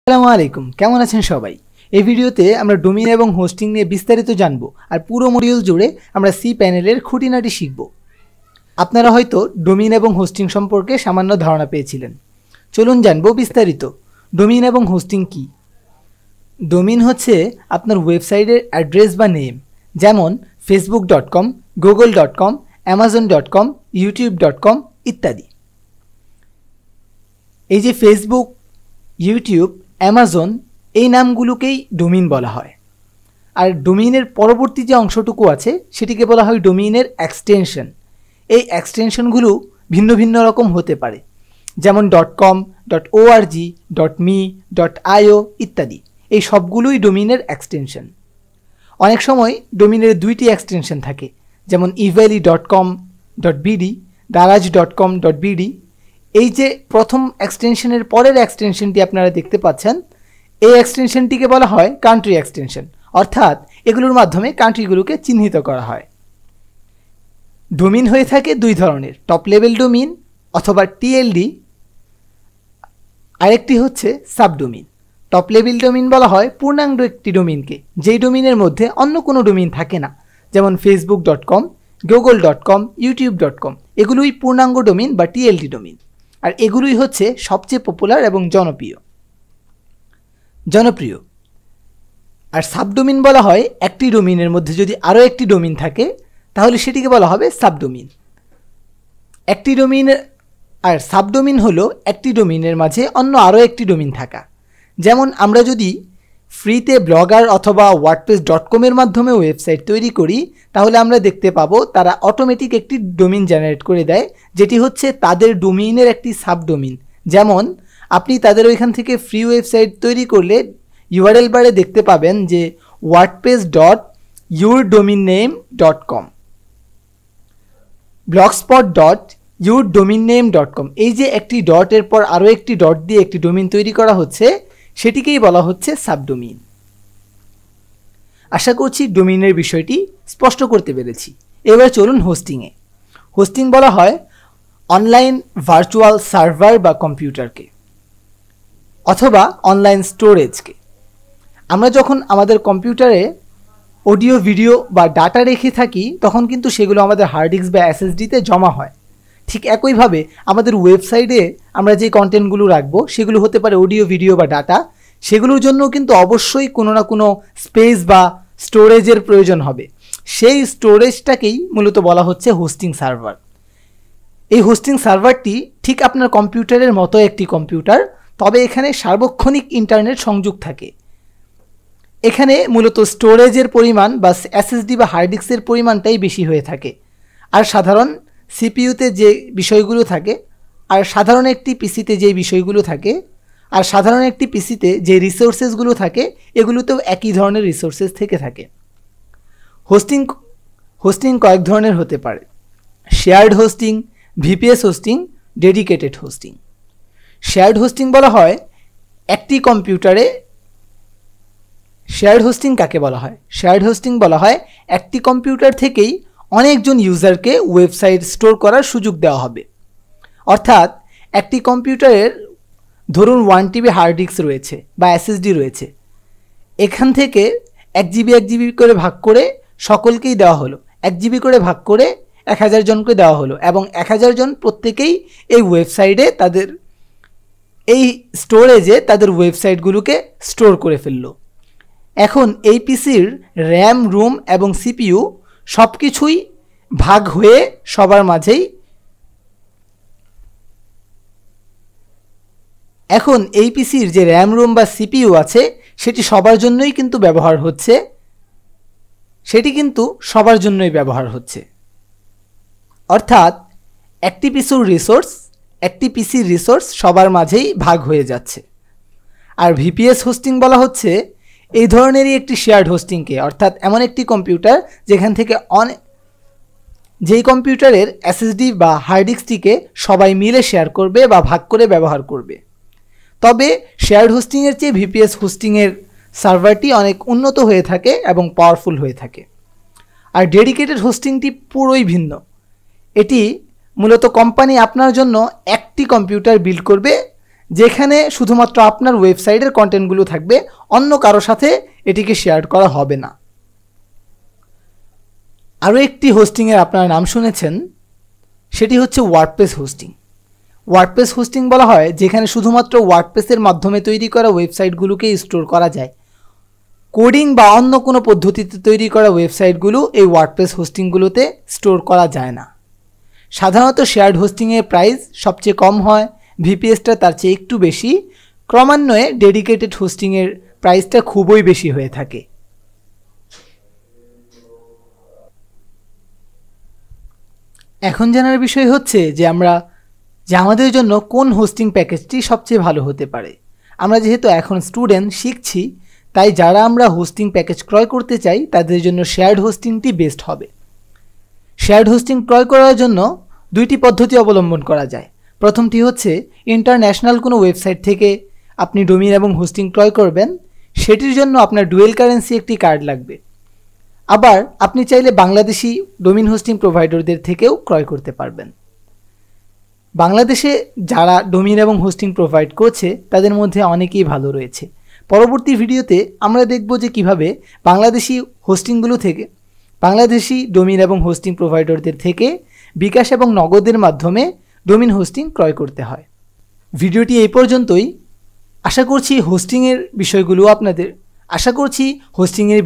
আসসালামু আলাইকুম, কেমন আছেন সবাই? এই ভিডিওতে আমরা ডোমেইন এবং হোস্টিং নিয়ে বিস্তারিত জানব আর পুরো মডিউল জুড়ে আমরা সি প্যানেলের খুঁটিনাটি শিখব। আপনারা হয়তো ডোমেইন এবং হোস্টিং সম্পর্কে সামান্য ধারণা পেয়েছিলেন। চলুন জানব বিস্তারিত। ডোমেইন এবং হোস্টিং কি? ডোমেইন হচ্ছে আপনার ওয়েবসাইটের অ্যাড্রেস বা নেম, যেমন facebook.com, google.com, amazon.com, youtube.com ইত্যাদি। এই যে ফেসবুক, ইউটিউব, অ্যামাজন এই নামগুলোকেই ডোমেইন বলা হয়। আর ডোমেইনের পরবর্তী যে অংশটুকু আছে সেটিকে বলা হয় ডোমেইনের এক্সটেনশন। এই এক্সটেনশনগুলো ভিন্ন ভিন্ন রকম হতে পারে, যেমন .com, .org, .me, .io ইত্যাদি। এই সবগুলোই ডোমেইনের এক্সটেনশন। অনেক সময় ডোমেইনের দুইটি এক্সটেনশন থাকে, যেমন evali.com, .bd, daraj.com, .bd। এই যে প্রথম এক্সটেনশনের পরের এক্সটেনশনটি আপনারা দেখতে পাচ্ছেন, এই এক্সটেনশনটিকে বলা হয় কান্ট্রি এক্সটেনশন, অর্থাৎ এগুলোর মাধ্যমে কান্ট্রিগুলোকে চিহ্নিত করা হয়। ডোমেইন হয়ে থাকে দুই ধরনের, টপ লেভেল ডোমেইন অথবা টিএলডি, আরেকটি হচ্ছে সাবডোমেইন। টপ লেভেল ডোমেইন বলা হয় পূর্ণাঙ্গ একটি ডোমেইনকে, যেই ডোমেইনের মধ্যে অন্য কোনো ডোমেইন থাকে না, যেমন facebook.com, google.com, youtube.com এগুলোই পূর্ণাঙ্গ ডোমেইন বা টিএলডি ডোমেইন। আর এগুলোই হচ্ছে সবচেয়ে পপুলার এবং জনপ্রিয়। আর সাবডোমেইন বলা হয় একটি ডোমেইনের মধ্যে যদি আরও একটি ডোমেইন থাকে তাহলে সেটিকে বলা হবে সাবডোমেইন। একটি ডোমেইনের আর সাবডোমেইন হলো একটি ডোমেইনের মাঝে অন্য আরও একটি ডোমেইন থাকা। যেমন আমরা যদি ফ্রিতে ব্লগার অথবা wordpress.com এর মাধ্যমে ওয়েবসাইট তৈরি করি, তাহলে আমরা দেখতে পাবো তারা অটোমেটিক একটি ডোমেইন জেনারেট করে দেয়, যেটি হচ্ছে তাদের ডোমেইনের একটি সাবডোমেইন। যেমন আপনি তাদের ওইখান থেকে ফ্রি ওয়েবসাইট তৈরি করলে ইউআরএল বারে দেখতে পাবেন যে wordpress.yourdomainname.com, blogspot.yourdomainname.com। এই যে একটি ডটের পর আরও একটি ডট দিয়ে একটি ডোমেইন তৈরি করা হচ্ছে, সেটিকেই বলা হচ্ছে সাবডোমেইন। আশা করছি ডোমেইনের বিষয়টি স্পষ্ট করতে পেরেছি। এবার চলুন হোস্টিংয়ে। হোস্টিং বলা হয় অনলাইন ভার্চুয়াল সার্ভার বা কম্পিউটারকে, অথবা অনলাইন স্টোরেজকে। আমরা যখন আমাদের কম্পিউটারে অডিও, ভিডিও বা ডাটা রেখে থাকি, তখন কিন্তু সেগুলো আমাদের হার্ড ডিস্ক বা এসএসডিতে জমা হয়। ঠিক একইভাবে আমাদের ওয়েবসাইটে আমরা যে কন্টেন্টগুলো রাখবো সেগুলো হতে পারে অডিও, ভিডিও বা ডাটা। সেগুলোর জন্য কিন্তু অবশ্যই কোনো না কোনো স্পেস বা স্টোরেজের প্রয়োজন হবে। সেই স্টোরেজটাকেই মূলত বলা হচ্ছে হোস্টিং সার্ভার। এই হোস্টিং সার্ভারটি ঠিক আপনার কম্পিউটারের মতো একটি কম্পিউটার, তবে এখানে সার্বক্ষণিক ইন্টারনেট সংযোগ থাকে। এখানে মূলত স্টোরেজের পরিমাণ বা এসএসডি বা হার্ড ডিস্কের পরিমাণটাই বেশি হয়ে থাকে। আর সাধারণ সিপিইউতে যে বিষয়গুলো থাকে, আর সাধারণ একটি পিসিতে যে বিষয়গুলো থাকে, আর সাধারণ একটি পিসিতে যে রিসোর্সেসগুলো থাকে, এগুলোতেও একই ধরনের রিসোর্সেস থেকে থাকে। হোস্টিং কয়েক ধরনের হতে পারে: shared hosting, VPS hosting, dedicated hosting. Shared hosting বলা হয় একটি কম্পিউটারে। শেয়ার্ড হোস্টিং কাকে বলা হয়? শেয়ার্ড হোস্টিং বলা হয় একটি কম্পিউটার থেকেই অনেকজন ইউজারকে ওয়েবসাইট স্টোর করার সুযোগ দেওয়া হবে। অর্থাৎ একটি কম্পিউটারের ধরুন 1 TB হার্ড ডিস্ক রয়েছে বা এসএসডি রয়েছে, এখান থেকে 1 GB করে ভাগ করে সকলকেই দেওয়া হলো, 1 GB করে ভাগ করে 1000 জনকে দেওয়া হলো, এবং 1000 জন প্রত্যেকেই এই ওয়েবসাইটে এই স্টোরেজে তাদের ওয়েবসাইটগুলোকে স্টোর করে ফেললো। এখন এই পিসির র্যাম, রোম এবং সিপিইউ সব কিছুই ভাগ হয়ে সবার মাঝেই, এখন এই পিসির যে র্যাম, রোম বা সিপিইউ আছে সেটি সবার জন্যই কিন্তু ব্যবহার হচ্ছে, অর্থাৎ একটি পিসির রিসোর্স সবার মাঝেই ভাগ হয়ে যাচ্ছে। আর ভিপিএস হোস্টিং বলা হচ্ছে এই ধরনেরই একটি শেয়ার্ড হোস্টিংকে, অর্থাৎ এমন একটি কম্পিউটার যেখান থেকে যেই কম্পিউটারের এসএসডি বা হার্ড ডিস্কটিকে সবাই মিলে শেয়ার করবে বা ভাগ করে ব্যবহার করবে। তবে শেয়ার্ড হোস্টিংয়ের চেয়ে ভিপিএস হোস্টিংয়ের সার্ভারটি অনেক উন্নত হয়ে থাকে এবং পাওয়ারফুল হয়ে থাকে। আর ডেডিকেটেড হোস্টিংটি পুরোই ভিন্ন। এটি মূলত কোম্পানি আপনার জন্য একটি কম্পিউটার বিল্ড করবে যেখানে শুধুমাত্র আপনার ওয়েবসাইটের কন্টেন্টগুলো থাকবে, অন্য কারো সাথে এটিকে শেয়ার করা হবে না। আরও একটি হোস্টিংয়ের আপনারা নাম শুনেছেন, সেটি হচ্ছে ওয়ার্ডপ্রেস হোস্টিং। ওয়ার্ডপ্রেস হোস্টিং বলা হয় যেখানে শুধুমাত্র ওয়ার্ডপ্রেসের মাধ্যমে তৈরি করা ওয়েবসাইটগুলোকে স্টোর করা যায়। কোডিং বা অন্য কোনো পদ্ধতিতে তৈরি করা ওয়েবসাইটগুলো এই ওয়ার্ডপ্রেস হোস্টিংগুলোতে স্টোর করা যায় না। সাধারণত শেয়ার্ড হোস্টিংয়ের প্রাইস সবচেয়ে কম হয়, ভিপিএসটা তার চেয়ে একটু বেশি, ক্রমান্বয়ে ডেডিকেটেড হোস্টিংয়ের প্রাইসটা খুবই বেশি হয়ে থাকে। এখন জানার বিষয় হচ্ছে যে আমাদের জন্য কোন হোস্টিং প্যাকেজটি সবচেয়ে ভালো হতে পারে। আমরা যেহেতু এখন স্টুডেন্ট শিখছি, তাই যারা আমরা হোস্টিং প্যাকেজ ক্রয় করতে চাই তাদের জন্য শেয়ার্ড হোস্টিংটি বেস্ট হবে। শেয়ার্ড হোস্টিং ক্রয় করার জন্য দুইটি পদ্ধতি অবলম্বন করা যায়। প্রথমটি হচ্ছে ইন্টারন্যাশনাল কোনো ওয়েবসাইট থেকে আপনি ডোমেইন এবং হোস্টিং ক্রয় করবেন, সেটির জন্য আপনার ডুয়েল কারেন্সি একটি কার্ড লাগবে। আবার আপনি চাইলে বাংলাদেশি ডোমেইন হোস্টিং প্রোভাইডারদের থেকেও ক্রয় করতে পারবেন। বাংলাদেশে যারা ডোমেইন এবং হোস্টিং প্রোভাইড করছে তাদের মধ্যে অনেকেই ভালো রয়েছে। পরবর্তী ভিডিওতে আমরা দেখব যে কিভাবে বাংলাদেশি হোস্টিংগুলো থেকে, বাংলাদেশি ডোমেইন এবং হোস্টিং প্রোভাইডারদের থেকে বিকাশ এবং নগদের মাধ্যমে ডোমেইন হোস্টিং ক্রয় করতে হয়। ভিডিওটি এই পর্যন্তই। আশা করছি হোস্টিংয়ের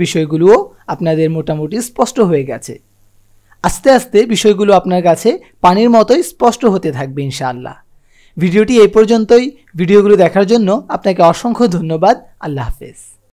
বিষয়গুলোও আপনাদের মোটামুটি স্পষ্ট হয়ে গেছে। আস্তে আস্তে বিষয়গুলো আপনার কাছে পানির মতোই স্পষ্ট হতে থাকবে ইনশাআল্লাহ। ভিডিওটি এই পর্যন্তই। ভিডিওগুলো দেখার জন্য আপনাকে অসংখ্য ধন্যবাদ। আল্লাহ হাফেজ।